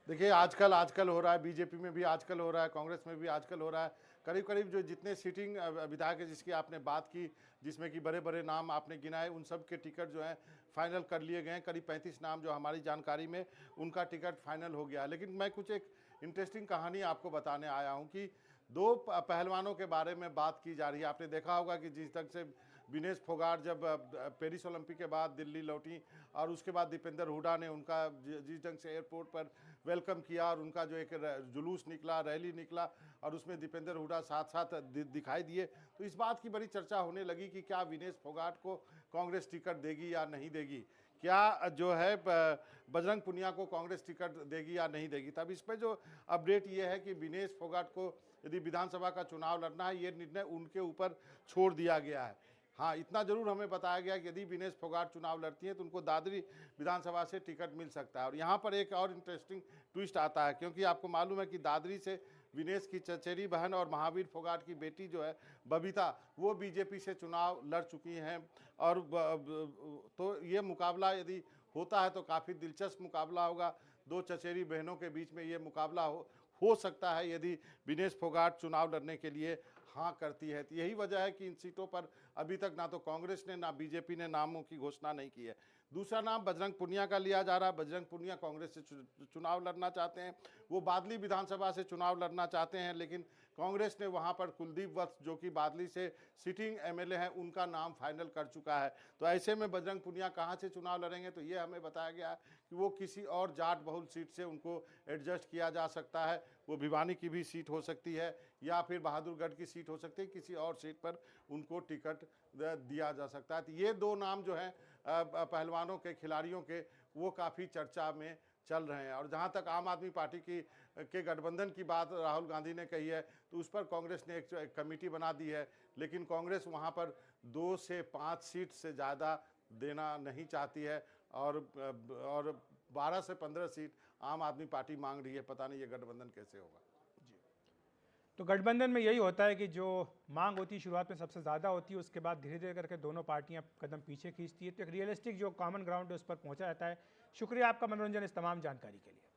देखिए आजकल आजकल हो रहा है, बीजेपी में भी आजकल हो रहा है, कांग्रेस में भी आजकल हो रहा है। करीब-करीब जो जितने सिटिंग विधायक है जिसकी आपने बात की, जिसमें कि बड़े-बड़े नाम आपने गिनाए, उन सब के टिकट जो हैं फाइनल कर लिए गए हैं। करीब 35 नाम जो हमारी जानकारी में उनका टिकट फाइनल हो गया है। लेकिन मैं कुछ एक इंटरेस्टिंग कहानी आपको बताने आया हूँ कि 2 पहलवानों के बारे में बात की जा रही है। आपने देखा होगा कि जिस ढंग से विनेश फोगाट जब पेरिस ओलंपिक के बाद दिल्ली लौटी और उसके बाद दीपेंद्र हुड्डा ने उनका जिस ढंग से एयरपोर्ट पर वेलकम किया और उनका जो एक जुलूस निकला, रैली निकला और उसमें दीपेंद्र हुड्डा साथ-साथ दिखाई दिए। तो इस बात की बड़ी चर्चा होने लगी कि क्या विनेश फोगाट को कांग्रेस टिकट देगी या नहीं देगी? क्या जो है बजरंग पुनिया को कांग्रेस टिकट देगी या नहीं देगी? तब इस पे जो अपडेट ये है कि विनेश फोगाट को यदि विधानसभा का चुनाव लड़ना है, ये निर्णय उनके ऊपर छोड़ दिया गया है। हाँ, इतना ज़रूर हमें बताया गया कि यदि विनेश फोगाट चुनाव लड़ती हैं तो उनको दादरी विधानसभा से टिकट मिल सकता है। और यहाँ पर एक और इंटरेस्टिंग ट्विस्ट आता है, क्योंकि आपको मालूम है कि दादरी से विनेश की चचेरी बहन और महावीर फोगाट की बेटी जो है बबीता, वो बीजेपी से चुनाव लड़ चुकी हैं। और तो ये मुकाबला यदि होता है तो काफ़ी दिलचस्प मुकाबला होगा। 2 चचेरी बहनों के बीच में ये मुकाबला हो सकता है यदि विनेश फोगाट चुनाव लड़ने के लिए हाँ करती है। तो यही वजह है कि इन सीटों पर अभी तक ना तो कांग्रेस ने ना बीजेपी ने नामों की घोषणा नहीं की है। दूसरा नाम बजरंग पुनिया का लिया जा रहा है। बजरंग पुनिया कांग्रेस से चुनाव लड़ना चाहते हैं। वो बादली विधानसभा से चुनाव लड़ना चाहते हैं, लेकिन कांग्रेस ने वहां पर कुलदीप वत्स जो कि बादली से सिटिंग एमएलए हैं, उनका नाम फाइनल कर चुका है। तो ऐसे में बजरंग पुनिया कहाँ से चुनाव लड़ेंगे, तो ये हमें बताया गया है कि वो किसी और जाट बहुल सीट से उनको एडजस्ट किया जा सकता है। वो भिवानी की भी सीट हो सकती है या फिर बहादुरगढ़ की सीट हो सकती है, किसी और सीट पर उनको टिकट दिया जा सकता है। तो ये 2 नाम जो हैं पहलवानों के, खिलाड़ियों के, वो काफ़ी चर्चा में चल रहे हैं। और जहाँ तक आम आदमी पार्टी के गठबंधन की बात राहुल गांधी ने कही है, तो उस पर कांग्रेस ने एक कमेटी बना दी है, लेकिन कांग्रेस वहाँ पर 2 से 5 सीट से ज़्यादा देना नहीं चाहती है। और 12 से 15 सीट आम आदमी पार्टी मांग रही है। पता नहीं ये गठबंधन कैसे होगा। तो गठबंधन में यही होता है कि जो मांग होती है शुरुआत में सबसे ज़्यादा होती है, उसके बाद धीरे धीरे करके दोनों पार्टियां कदम पीछे खींचती है। तो एक रियलिस्टिक जो कॉमन ग्राउंड है उस पर पहुंचा जाता है। शुक्रिया आपका मनोरंजन इस तमाम जानकारी के लिए।